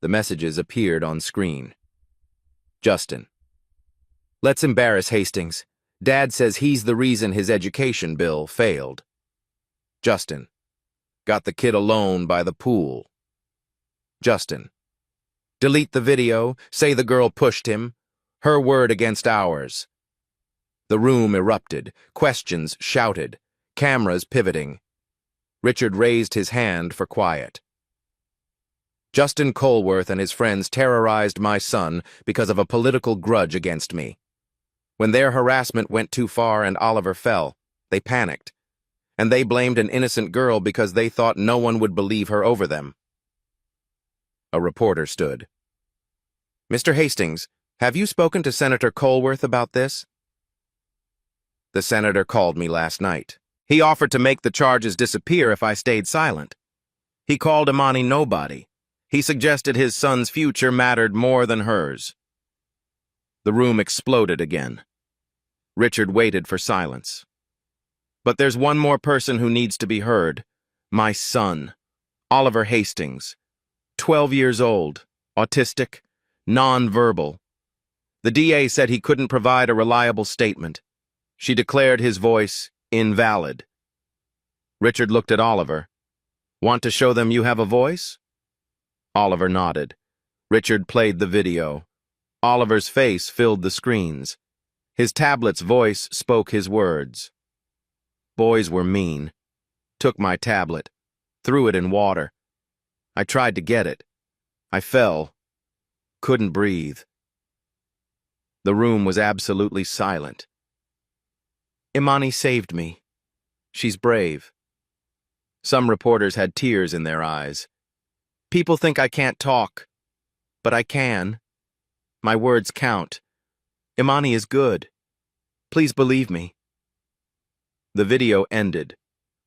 The messages appeared on screen. Justin. Let's embarrass Hastings. Dad says he's the reason his education bill failed. Justin. Got the kid alone by the pool. Justin. Delete the video, say the girl pushed him. Her word against ours. The room erupted, questions shouted, cameras pivoting. Richard raised his hand for quiet. Justin Colworth and his friends terrorized my son because of a political grudge against me. When their harassment went too far and Oliver fell, they panicked. And they blamed an innocent girl because they thought no one would believe her over them. A reporter stood. Mr. Hastings, have you spoken to Senator Colworth about this? The senator called me last night. He offered to make the charges disappear if I stayed silent. He called Imani nobody. He suggested his son's future mattered more than hers. The room exploded again. Richard waited for silence. But there's one more person who needs to be heard. My son, Oliver Hastings. 12 years old, autistic, non-verbal. The DA said he couldn't provide a reliable statement. She declared his voice invalid. Richard looked at Oliver. Want to show them you have a voice? Oliver nodded. Richard played the video. Oliver's face filled the screens. His tablet's voice spoke his words. Boys were mean. Took my tablet. Threw it in water. I tried to get it. I fell. Couldn't breathe. The room was absolutely silent. Imani saved me. She's brave. Some reporters had tears in their eyes. People think I can't talk, but I can. My words count. Imani is good. Please believe me. The video ended.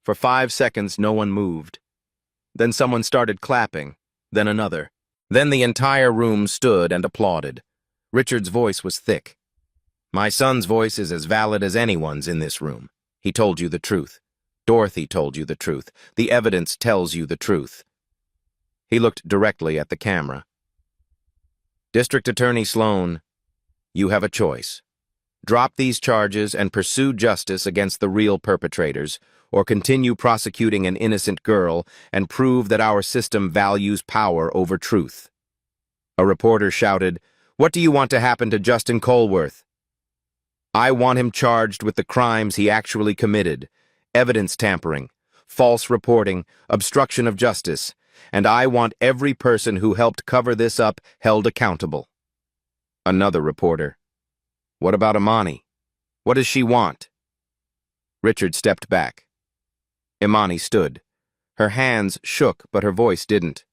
For 5 seconds, no one moved. Then someone started clapping, then another. Then the entire room stood and applauded. Richard's voice was thick. My son's voice is as valid as anyone's in this room. He told you the truth. Dorothy told you the truth. The evidence tells you the truth. He looked directly at the camera. District Attorney Sloan, you have a choice. Drop these charges and pursue justice against the real perpetrators, or continue prosecuting an innocent girl and prove that our system values power over truth. A reporter shouted, "What do you want to happen to Justin Colworth?" I want him charged with the crimes he actually committed: evidence tampering, false reporting, obstruction of justice, and I want every person who helped cover this up held accountable. Another reporter, "What about Imani? What does she want?" Richard stepped back. Imani stood. Her hands shook, but her voice didn't.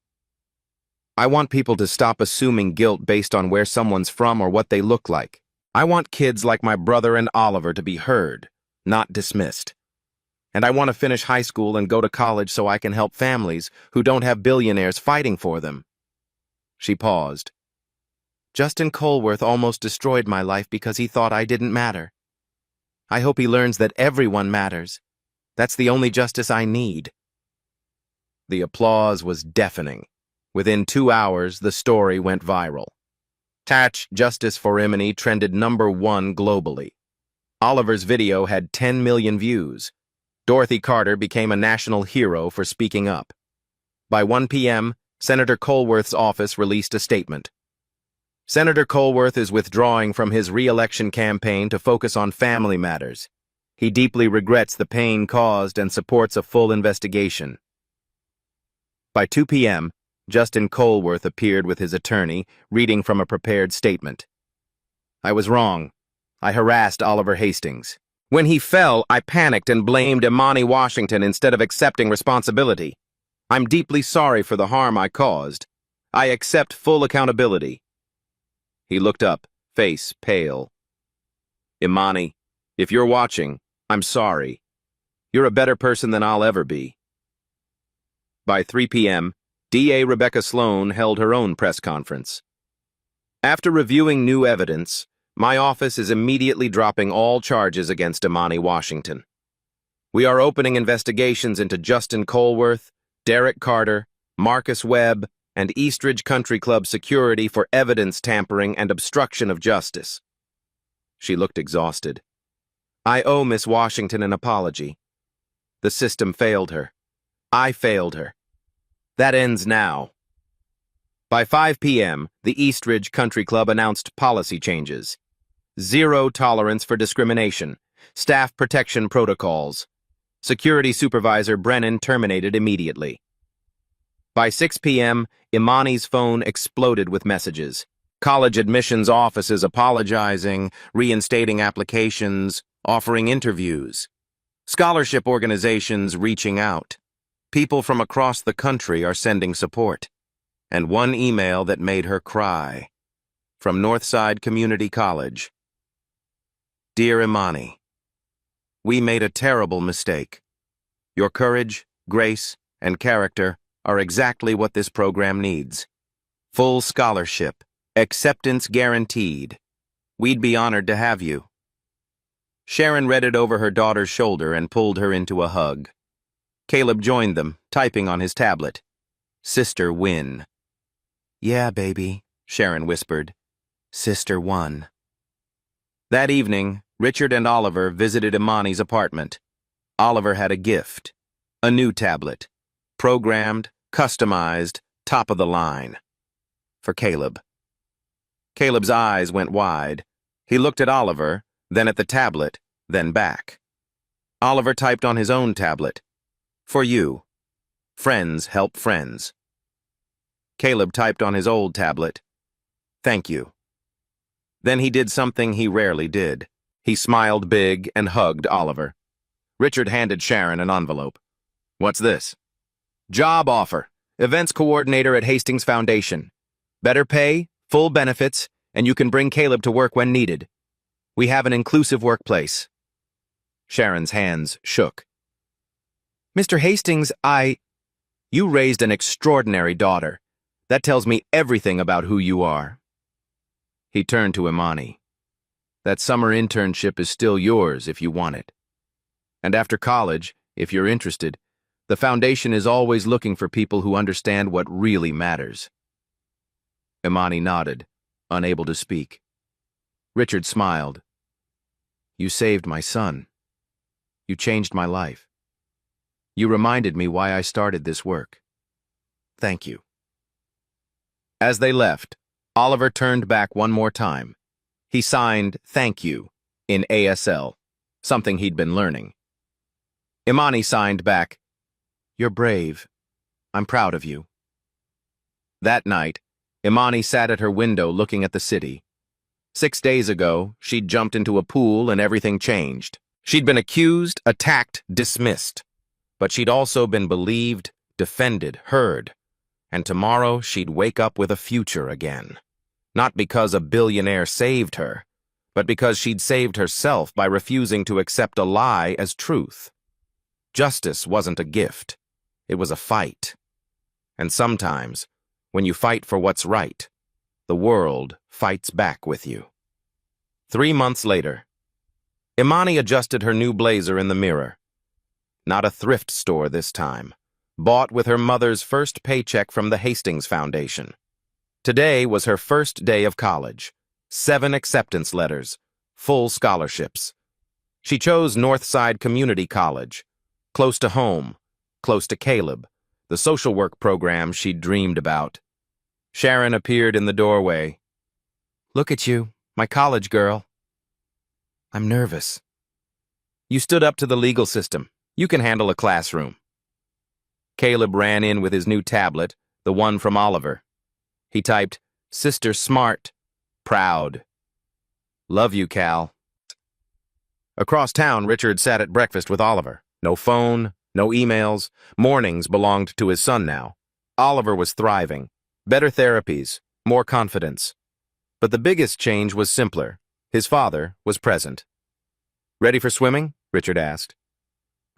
I want people to stop assuming guilt based on where someone's from or what they look like. I want kids like my brother and Oliver to be heard, not dismissed. And I want to finish high school and go to college so I can help families who don't have billionaires fighting for them. She paused. Justin Colworth almost destroyed my life because he thought I didn't matter. I hope he learns that everyone matters. That's the only justice I need. The applause was deafening. Within 2 hours, the story went viral. Tatch Justice for Imani trended #1 globally. Oliver's video had 10 million views. Dorothy Carter became a national hero for speaking up. By 1 p.m., Senator Colworth's office released a statement. Senator Colworth is withdrawing from his re-election campaign to focus on family matters. He deeply regrets the pain caused and supports a full investigation. By 2 p.m., Justin Colworth appeared with his attorney, reading from a prepared statement. I was wrong. I harassed Oliver Hastings. When he fell, I panicked and blamed Imani Washington instead of accepting responsibility. I'm deeply sorry for the harm I caused. I accept full accountability. He looked up, face pale. Imani, if you're watching, I'm sorry. You're a better person than I'll ever be. By 3 p.m., DA Rebecca Sloan held her own press conference. After reviewing new evidence, my office is immediately dropping all charges against Imani Washington. We are opening investigations into Justin Colworth, Derek Carter, Marcus Webb, and Eastridge Country Club security for evidence tampering and obstruction of justice. She looked exhausted. I owe Miss Washington an apology. The system failed her. I failed her. That ends now. By 5 p.m., the Eastridge Country Club announced policy changes. 0 tolerance for discrimination. Staff protection protocols. Security Supervisor Brennan terminated immediately. By 6 p.m., Imani's phone exploded with messages. College admissions offices apologizing, reinstating applications, offering interviews. Scholarship organizations reaching out. People from across the country are sending support. And one email that made her cry. From Northside Community College. Dear Imani, we made a terrible mistake. Your courage, grace, and character are exactly what this program needs. Full scholarship, acceptance guaranteed. We'd be honored to have you. Sharon read it over her daughter's shoulder and pulled her into a hug. Caleb joined them, typing on his tablet. Sister win. Yeah, baby, Sharon whispered. Sister won. That evening, Richard and Oliver visited Imani's apartment. Oliver had a gift. A new tablet. Programmed, customized, top of the line. For Caleb. Caleb's eyes went wide. He looked at Oliver, then at the tablet, then back. Oliver typed on his own tablet, "For you. Friends help friends." Caleb typed on his old tablet, "Thank you." Then he did something he rarely did. He smiled big and hugged Oliver. Richard handed Sharon an envelope. "What's this?" "Job offer. Events coordinator at Hastings Foundation. Better pay, full benefits, and you can bring Caleb to work when needed. We have an inclusive workplace." Sharon's hands shook. "Mr. Hastings, You raised an extraordinary daughter. That tells me everything about who you are." He turned to Imani. "That summer internship is still yours if you want it. And after college, if you're interested, the foundation is always looking for people who understand what really matters." Imani nodded, unable to speak. Richard smiled. "You saved my son. You changed my life. You reminded me why I started this work. Thank you." As they left, Oliver turned back one more time. He signed "Thank you" in ASL, something he'd been learning. Imani signed back, "You're brave. I'm proud of you." That night, Imani sat at her window looking at the city. 6 days ago, she'd jumped into a pool and everything changed. She'd been accused, attacked, dismissed. But she'd also been believed, defended, heard. And tomorrow she'd wake up with a future again. Not because a billionaire saved her, but because she'd saved herself by refusing to accept a lie as truth. Justice wasn't a gift. It was a fight. And sometimes, when you fight for what's right, the world fights back with you. 3 months later, Imani adjusted her new blazer in the mirror. Not a thrift store this time. Bought with her mother's first paycheck from the Hastings Foundation. Today was her first day of college. 7 acceptance letters, full scholarships. She chose Northside Community College, close to home, close to Caleb, the social work program she'd dreamed about. Sharon appeared in the doorway. "Look at you, my college girl." "I'm nervous." "You stood up to the legal system. You can handle a classroom." Caleb ran in with his new tablet, the one from Oliver. He typed, "Sister smart, proud. Love you, Cal." Across town, Richard sat at breakfast with Oliver. No phone, no emails. Mornings belonged to his son now. Oliver was thriving. Better therapies, more confidence. But the biggest change was simpler. His father was present. "Ready for swimming?" Richard asked.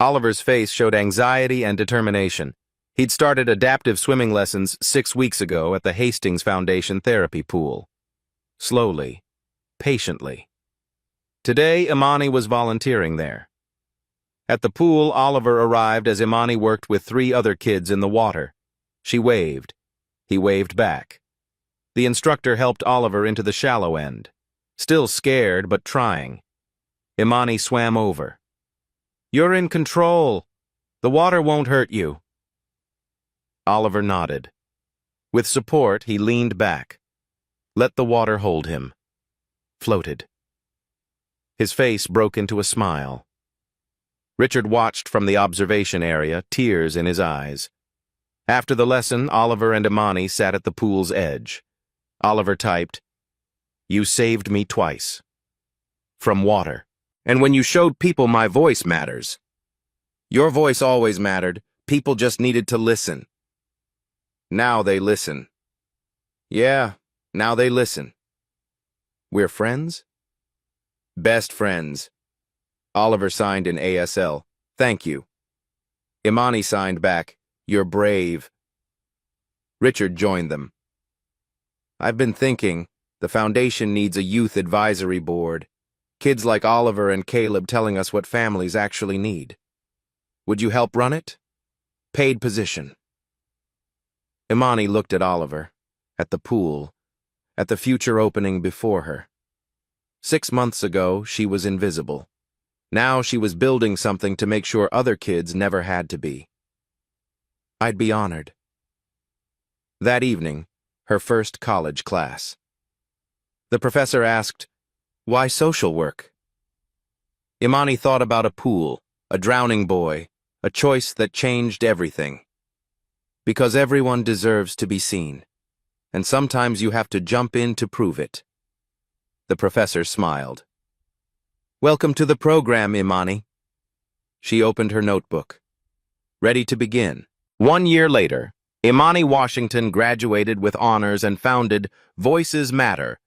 Oliver's face showed anxiety and determination. He'd started adaptive swimming lessons 6 weeks ago at the Hastings Foundation therapy pool. Slowly, patiently. Today, Imani was volunteering there. At the pool, Oliver arrived as Imani worked with 3 other kids in the water. She waved. He waved back. The instructor helped Oliver into the shallow end. Still scared, but trying. Imani swam over. "You're in control. The water won't hurt you." Oliver nodded. With support, he leaned back. Let the water hold him. Floated. His face broke into a smile. Richard watched from the observation area, tears in his eyes. After the lesson, Oliver and Imani sat at the pool's edge. Oliver typed, "You saved me twice. From water. And when you showed people my voice matters. Your voice always mattered. People just needed to listen. Now they listen. Yeah, now they listen. We're friends?" "Best friends." Oliver signed in ASL, "Thank you." Imani signed back, "You're brave." Richard joined them. "I've been thinking, the foundation needs a youth advisory board. Kids like Oliver and Caleb telling us what families actually need. Would you help run it? Paid position." Imani looked at Oliver, at the pool, at the future opening before her. 6 months ago, she was invisible. Now she was building something to make sure other kids never had to be. "I'd be honored." That evening, her first college class. The professor asked, "Why social work?" Imani thought about a pool, a drowning boy, a choice that changed everything. Because everyone deserves to be seen, and sometimes you have to jump in to prove it. The professor smiled. Welcome to the program, Imani. She opened her notebook. Ready to begin. 1 year later, Imani Washington graduated with honors and founded Voices Matter,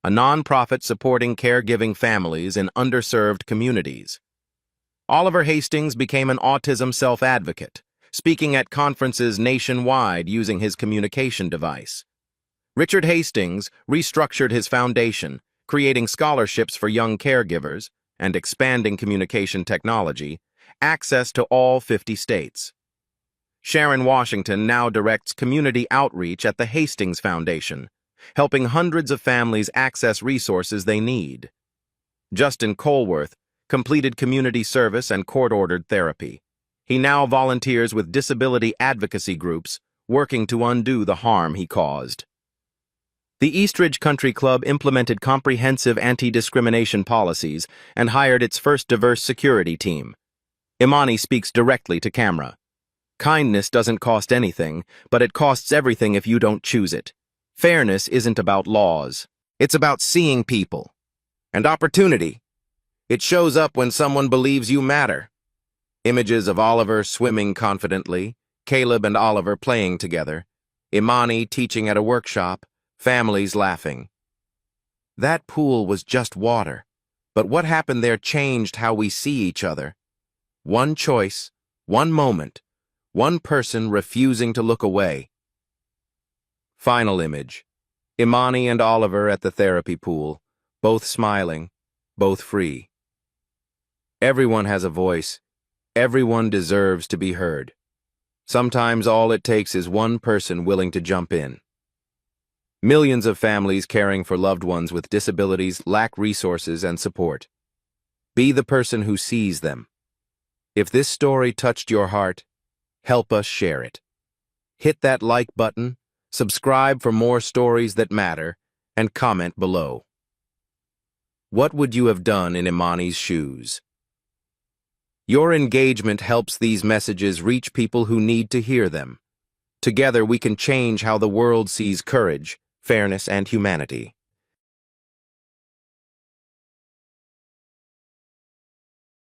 a nonprofit supporting caregiving families in underserved communities. Oliver Hastings became an autism self-advocate, speaking at conferences nationwide using his communication device. Richard Hastings restructured his foundation, creating scholarships for young caregivers and expanding communication technology, access to all 50 states. Sharon Washington now directs community outreach at the Hastings Foundation, helping hundreds of families access resources they need. Justin Colworth completed community service and court-ordered therapy. He now volunteers with disability advocacy groups, working to undo the harm he caused. The Eastridge Country Club implemented comprehensive anti-discrimination policies and hired its first diverse security team. Imani speaks directly to camera. Kindness doesn't cost anything, but it costs everything if you don't choose it. Fairness isn't about laws. It's about seeing people. And opportunity. It shows up when someone believes you matter. Images of Oliver swimming confidently, Caleb and Oliver playing together, Imani teaching at a workshop, families laughing. That pool was just water, but what happened there changed how we see each other. One choice, one moment, one person refusing to look away. Final image. Imani and Oliver at the therapy pool, both smiling, both free. Everyone has a voice. Everyone deserves to be heard. Sometimes all it takes is one person willing to jump in. Millions of families caring for loved ones with disabilities lack resources and support. Be the person who sees them. If this story touched your heart, help us share it. Hit that like button, subscribe for more stories that matter, and comment below. What would you have done in Imani's shoes? Your engagement helps these messages reach people who need to hear them. Together we can change how the world sees courage, fairness, and humanity.